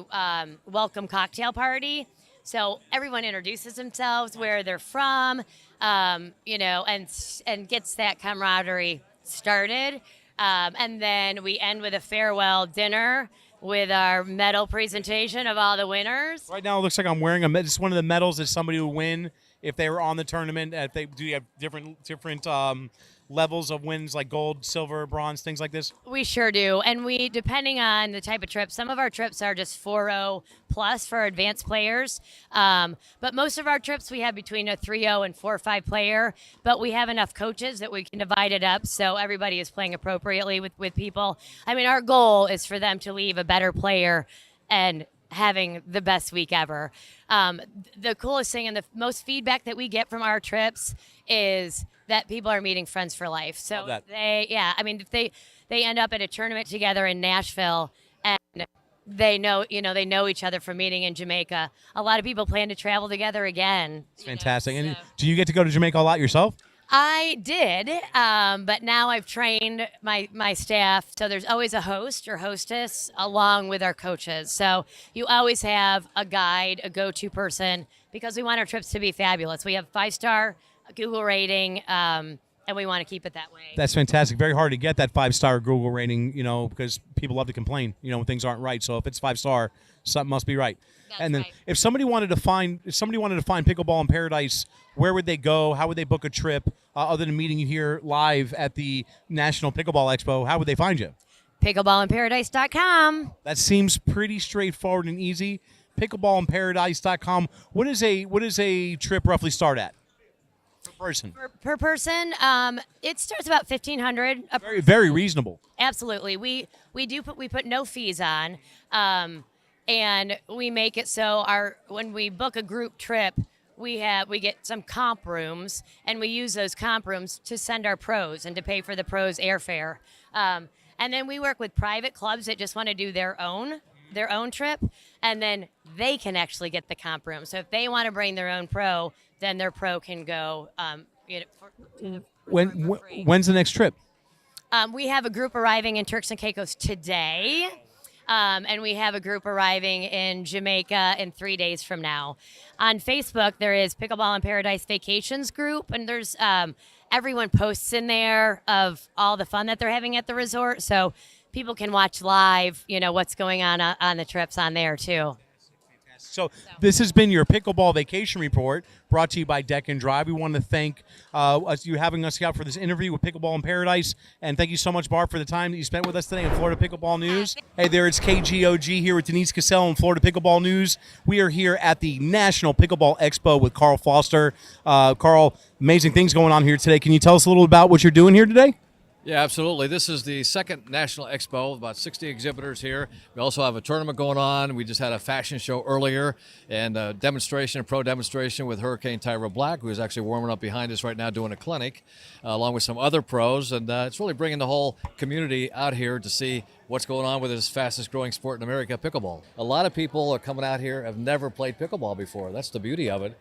welcome cocktail party. So everyone introduces themselves, where they're from, and gets that camaraderie started. And then we end with a farewell dinner with our medal presentation of all the winners. Right now, it looks like I'm wearing it's one of the medals that somebody would win if they were on the tournament. Do you have different levels of wins, like gold, silver, bronze, things like this? We sure do. And we, depending on the type of trip, some of our trips are just 4-0 plus for advanced players. But most of our trips, we have between a 3-0 and 4-5 player. But we have enough coaches that we can divide it up so everybody is playing appropriately with people. I mean, our goal is for them to leave a better player and having the best week ever. The coolest thing and the most feedback that we get from our trips is that people are meeting friends for life. So if they end up at a tournament together in Nashville and they know each other from meeting in Jamaica, a lot of people plan to travel together again. It's fantastic. And do you get to go to Jamaica a lot yourself? I did, but now I've trained my staff. So there's always a host or hostess along with our coaches. So you always have a guide, a go-to person, because we want our trips to be fabulous. We have 5-star Google rating, and we want to keep it that way. That's fantastic. Very hard to get that 5-star Google rating, because people love to complain, when things aren't right. So if it's 5-star, something must be right. And then if somebody wanted to find Pickleball in Paradise, where would they go? How would they book a trip other than meeting you here live at the National Pickleball Expo? How would they find you? Pickleballinparadise.com. That seems pretty straightforward and easy. Pickleballinparadise.com. What is a trip roughly start at? Per person, it starts about $1,500. Very, very reasonable. Absolutely, we put no fees on, and we make it so when we book a group trip, we get some comp rooms, and we use those comp rooms to send our pros and to pay for the pros' airfare, and then we work with private clubs that just want to do their own trip, and then they can actually get the comp room. So if they want to bring their own pro, then their pro can go. When's the next trip? We have a group arriving in Turks and Caicos today, and we have a group arriving in Jamaica in 3 days from now. On Facebook, there is Pickleball in Paradise Vacations group, and there's everyone posts in there of all the fun that they're having at the resort, so people can watch live, what's going on the trips on there too. So this has been your Pickleball Vacation Report, brought to you by Deck and Drive. We want to thank you having us out for this interview with Pickleball in Paradise, and thank you so much, Barb, for the time that you spent with us today in Florida Pickleball News. Hey there, it's KGOG here with Denise Casale in Florida Pickleball News. We are here at the National Pickleball Expo with Carl Foster. Carl, amazing things going on here today. Can you tell us a little about what you're doing here today? Yeah, absolutely. This is the second National Expo, about 60 exhibitors here. We also have a tournament going on. We just had a fashion show earlier and a pro demonstration with Hurricane Tyra Black, who is actually warming up behind us right now doing a clinic, along with some other pros. And it's really bringing the whole community out here to see what's going on with this fastest growing sport in America, pickleball. A lot of people are coming out here, have never played pickleball before. That's the beauty of it.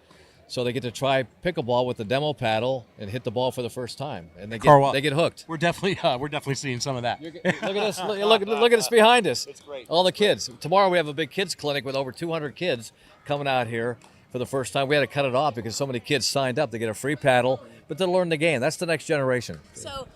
So they get to try pickleball with the demo paddle and hit the ball for the first time, and they get hooked. We're definitely seeing some of that. Look at this! Look at us behind us. It's great. All the kids. Tomorrow we have a big kids clinic with over 200 kids coming out here for the first time. We had to cut it off because so many kids signed up to get a free paddle, but to learn the game. That's the next generation. So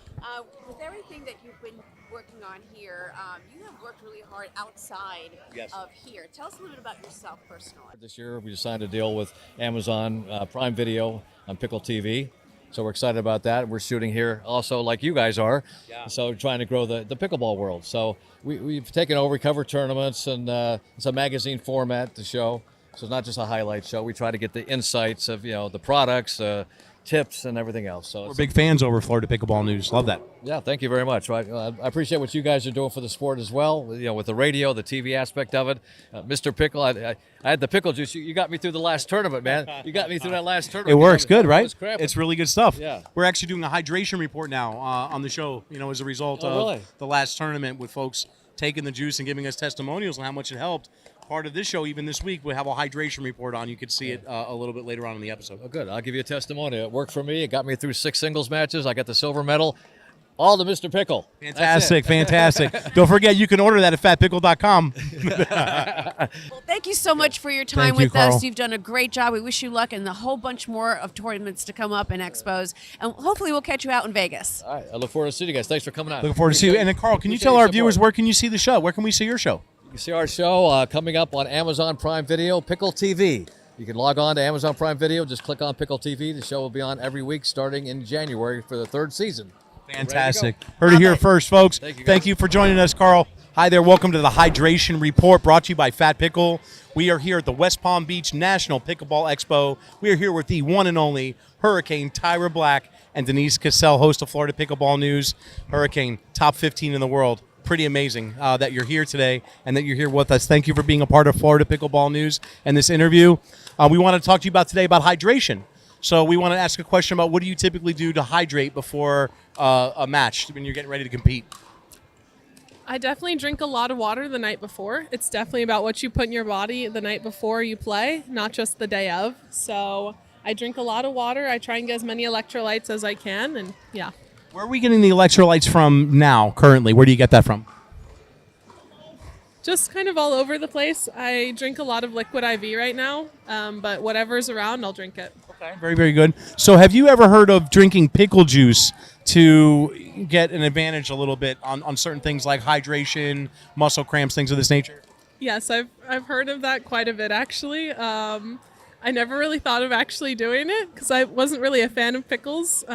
with everything that you've been working on here, you have worked really hard outside of here. Tell us a little bit about yourself personally. This year we just signed a deal with Amazon Prime Video on Pickle TV, So we're excited about that. We're shooting here also like you guys are. Yeah. So we're trying to grow the pickleball world. So we've taken over, we cover tournaments, and it's a magazine format to show. So it's not just a highlight show. We try to get the insights of, the products, tips, and everything else. So we're big fans over Florida Pickleball News. Love that. Yeah, thank you very much. I appreciate what you guys are doing for the sport as well. With the radio, the TV aspect of it. Mr. Pickle, I had the pickle juice. You got me through the last tournament, man. You got me through that last tournament. It works good, right? It's really good stuff. Yeah. We're actually doing a hydration report now on the show. As a result of the last tournament, with folks taking the juice and giving us testimonials on how much it helped. Part of this show, even this week, we have a hydration report on. You could see it a little bit later on in the episode. Oh, good. I'll give you a testimony. It worked for me. It got me through 6 singles matches. I got the silver medal. All to Mr. Pickle. Fantastic, fantastic. Don't forget, you can order that at fatpickle.com. Well, thank you so much for your time with us. You've done a great job. We wish you luck and a whole bunch more of tournaments to come up and expos. And hopefully we'll catch you out in Vegas. All right. I look forward to seeing you guys. Thanks for coming out. Looking forward to see you. And then, Carl, can you tell our viewers where can you see the show? Where can we see your show? You can see our show coming up on Amazon Prime Video, Pickle TV. You can log on to Amazon Prime Video. Just click on Pickle TV. The show will be on every week starting in January for the 3rd season. Fantastic. Heard it here first, folks. Thank you for joining us, Carl. Hi there. Welcome to the Hydration Report, brought to you by Fat Pickle. We are here at the West Palm Beach National Pickleball Expo. We are here with the one and only Hurricane Tyra Black and Denise Casale, host of Florida Pickleball News. Hurricane, top 15 in the world. Pretty amazing that you're here today and that you're here with us. Thank you for being a part of Florida Pickleball News and this interview. We want to talk to you about today about hydration. So we want to ask a question about what do you typically do to hydrate before a match when you're getting ready to compete? I definitely drink a lot of water the night before. It's definitely about what you put in your body the night before you play, not just the day of. So I drink a lot of water. I try and get as many electrolytes as I can, and yeah. Where are we getting the electrolytes from now, currently? Where do you get that from? Just kind of all over the place. I drink a lot of liquid IV right now, but whatever's around, I'll drink it. Okay. Very, very good. So have you ever heard of drinking pickle juice to get an advantage a little bit on certain things like hydration, muscle cramps, things of this nature? Yes, I've heard of that quite a bit, actually. I never really thought of actually doing it because I wasn't really a fan of pickles.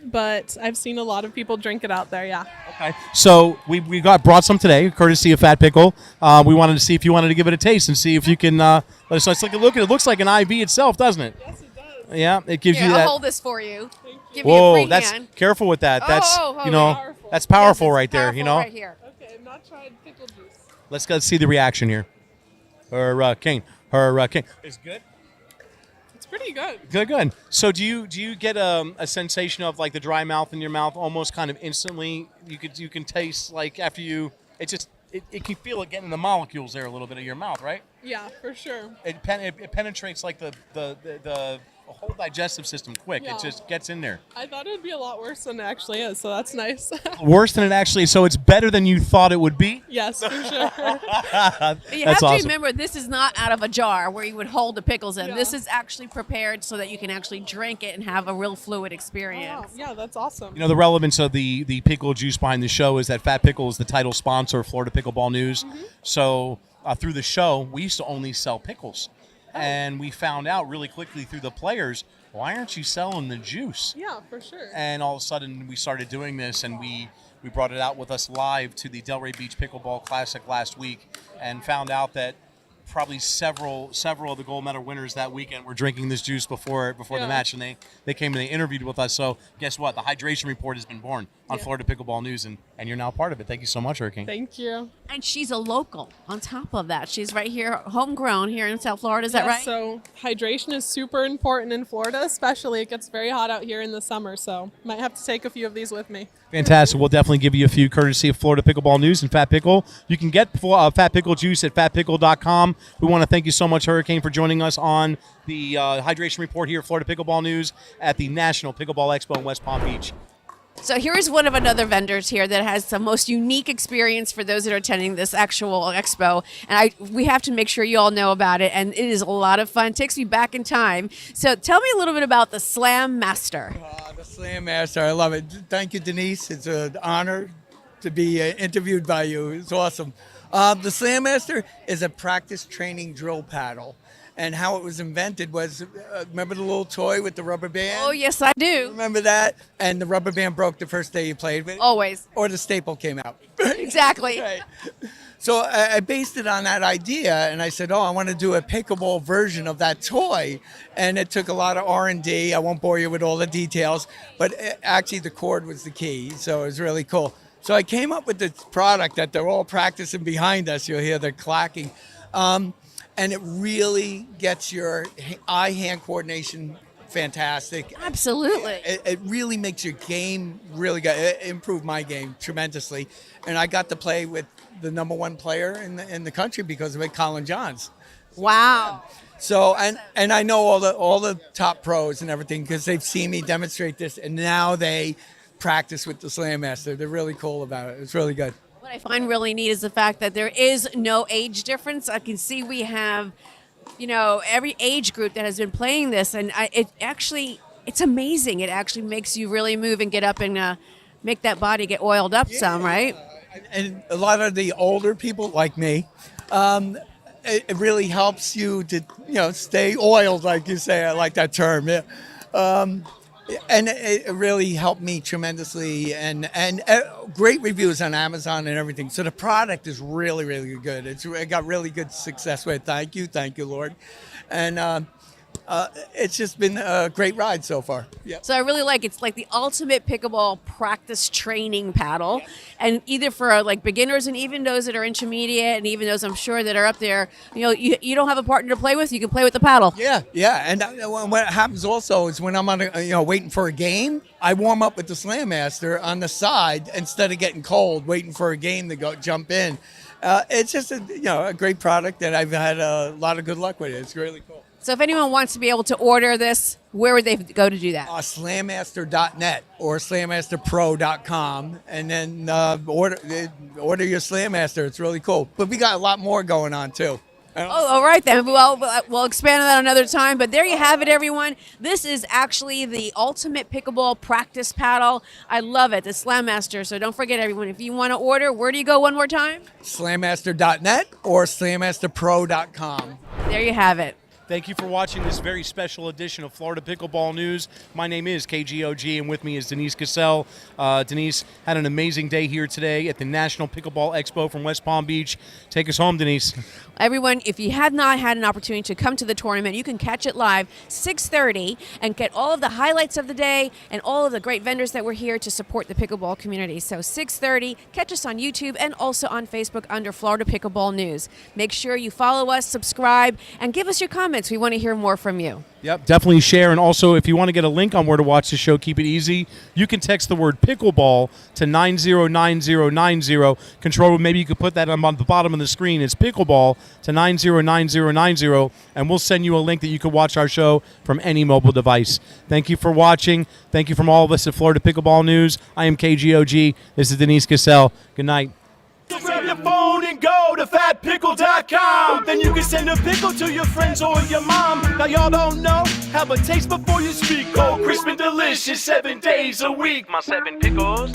But I've seen a lot of people drink it out there, yeah. Okay. So we brought some today, courtesy of Fat Pickle. We wanted to see if you wanted to give it a taste and see if you can let us take a look at it. It looks like an IV itself, doesn't it? Yes, it does. Yeah, it gives you that. I'll hold this for you. Give Whoa, me a free that's hand. Careful with that. That's powerful. that's powerful Yes, right there. powerful right here. Okay, I've not tried pickle juice. Let's go see the reaction here. Hurricane. It's good. Pretty good. Good. So do you get a sensation of like the dry mouth in your mouth almost kind of instantly? You can taste like after you it can feel it getting in the molecules there a little bit of your mouth, right? Yeah, for sure. It penetrates like the whole digestive system quick. Yeah. It just gets in there. I thought it would be a lot worse than it actually is, so that's nice. Worse than it actually is, so it's better than you thought it would be? Yes, for sure. You have to remember, this is not out of a jar where you would hold the pickles in. Yeah. This is actually prepared so that you can actually drink it and have a real fluid experience. Oh, wow. Yeah, that's awesome. The relevance of the pickle juice behind the show is that Fat Pickle is the title sponsor of Florida Pickleball News. Mm-hmm. So through the show, we used to only sell pickles. And we found out really quickly through the players, why aren't you selling the juice? Yeah, for sure. And all of a sudden we started doing this, and we brought it out with us live to the Delray Beach Pickleball Classic last week, and found out that probably several of the gold medal winners that weekend were drinking this juice before the match, and they came and they interviewed with us. So guess what? The hydration report has been born on Florida Pickleball News, and you're now part of it. Thank you so much, Hurricane. Thank you. And she's a local on top of that. She's right here, homegrown here in South Florida. Is that right? So hydration is super important in Florida, especially. It gets very hot out here in the summer, so might have to take a few of these with me. Fantastic. We'll definitely give you a few courtesy of Florida Pickleball News and Fat Pickle. You can get Fat Pickle juice at fatpickle.com. We want to thank you so much, Hurricane, for joining us on the hydration report here at Florida Pickleball News at the National Pickleball Expo in West Palm Beach. So here is one of another vendors here that has the most unique experience for those that are attending this actual expo. And we have to make sure you all know about it. And it is a lot of fun. It takes me back in time. So tell me a little bit about the Slam Master. The Slam Master, I love it. Thank you, Denise. It's an honor to be interviewed by you. It's awesome. The Slam Master is a practice training drill paddle. And how it was invented was, remember the little toy with the rubber band? Oh, yes, I do. Remember that? And the rubber band broke the first day you played with it? Always. Or the staple came out. Exactly. Right. So I based it on that idea, and I said, I want to do a pickleball version of that toy. And it took a lot of R&D. I won't bore you with all the details, but actually the cord was the key, so it was really cool. So I came up with this product that they're all practicing behind us. You'll hear the clacking. And it really gets your eye-hand coordination fantastic. Absolutely. It really makes your game really good. It improved my game tremendously. And I got to play with the #1 player in the country because of it, Colin Johns. Wow. So, and I know all the top pros and everything because they've seen me demonstrate this, and now they practice with the Slam Master. They're really cool about it. It's really good. What I find really neat is the fact that there is no age difference. I can see we have, every age group that has been playing this, and it's amazing. It actually makes you really move and get up and make that body get oiled up some, right? And a lot of the older people like me, it really helps you to, stay oiled, like you say. I like that term. Yeah. And it really helped me tremendously, and great reviews on Amazon and everything. So the product is really, really good. It got really good success with it. Thank you, Lord. And it's just been a great ride so far. Yeah. So I really it's like the ultimate pickleball practice training paddle, and either for like beginners and even those that are intermediate, and even those I'm sure that are up there. You don't have a partner to play with, you can play with the paddle. Yeah. And what happens also is when I'm on waiting for a game, I warm up with the Slam Master on the side instead of getting cold, waiting for a game to jump in. It's just a great product that I've had a lot of good luck with it. It's really cool. So if anyone wants to be able to order this, where would they go to do that? Slammaster.net or slammasterpro.com, and then order your Slam Master. It's really cool. But we got a lot more going on too. All right then. Well, we'll expand on that another time. But there you have it, everyone. This is actually the ultimate pickleball practice paddle. I love it, the Slam Master. So don't forget, everyone, if you want to order, where do you go one more time? Slammaster.net or slammasterpro.com. There you have it. Thank you for watching this very special edition of Florida Pickleball News. My name is KGOG, and with me is Denise Casale. Denise had an amazing day here today at the National Pickleball Expo from West Palm Beach. Take us home, Denise. Everyone, if you have not had an opportunity to come to the tournament, you can catch it live 6:30 and get all of the highlights of the day and all of the great vendors that were here to support the pickleball community. So 6:30, catch us on YouTube and also on Facebook under Florida Pickleball News. Make sure you follow us, subscribe, and give us your comments. We want to hear more from you. Yep, definitely share. And also, if you want to get a link on where to watch the show, keep it easy. You can text the word pickleball to 909090. Control, maybe you could put that on the bottom of the screen. It's pickleball to 909090, and we'll send you a link that you can watch our show from any mobile device. Thank you for watching. Thank you from all of us at Florida Pickleball News. I am KGOG. This is Denise Casale. Good night. So grab your phone and go to fatpickle.com. Then you can send a pickle to your friends or your mom. Now y'all don't know, have a taste before you speak. Cold, crisp, and delicious 7 days a week. My 7 pickles.